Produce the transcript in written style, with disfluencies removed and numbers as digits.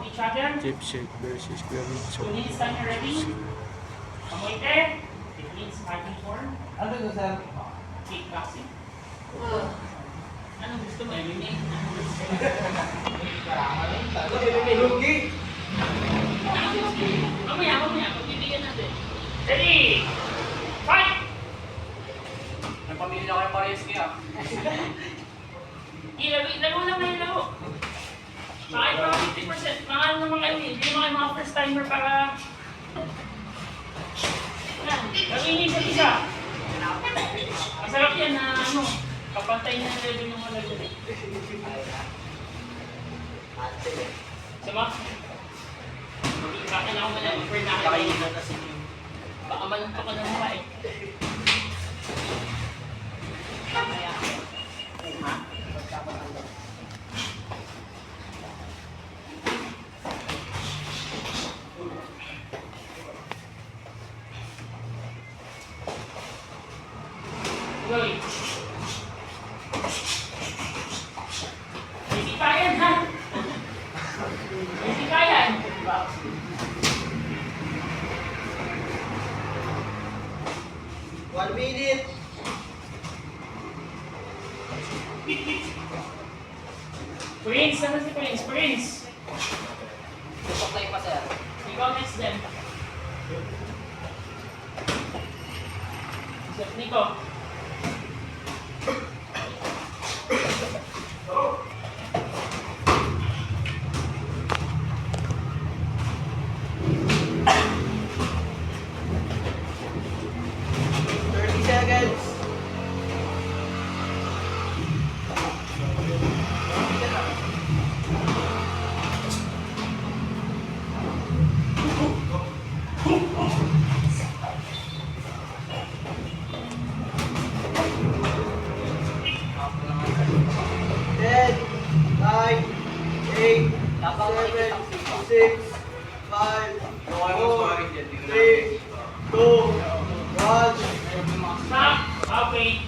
of each other. Jeep Shake versus Kuya Mitcho. 2 minutes time, ready? Kamoite. It means fighting form. Ano to, sir? Kickboxing. Anong gusto mo? MMA? Lugi! Mamaya. Pagbibigyan natin. Ready! Fight! Nagpamili na kayo parehas kaya. Laro lang na yung laro. Kahit mga 50%, mga ano naman kayo, hindi naman kayo mga first timer para... Yan, gawin niyo isa't isa. Masarap yan na ano, kapantay na level ng mga laro. Sama? Bakit ako malang prefer na kayo na kasi baka malantok ka ng mukha eh. Ha? Goy. Easy pa yan, ha? Easy pa yan. 1 minute! Prince, naman si Prince? Prince! Supply pa, sir. Ikaw next then. Nico. Stop! Okay.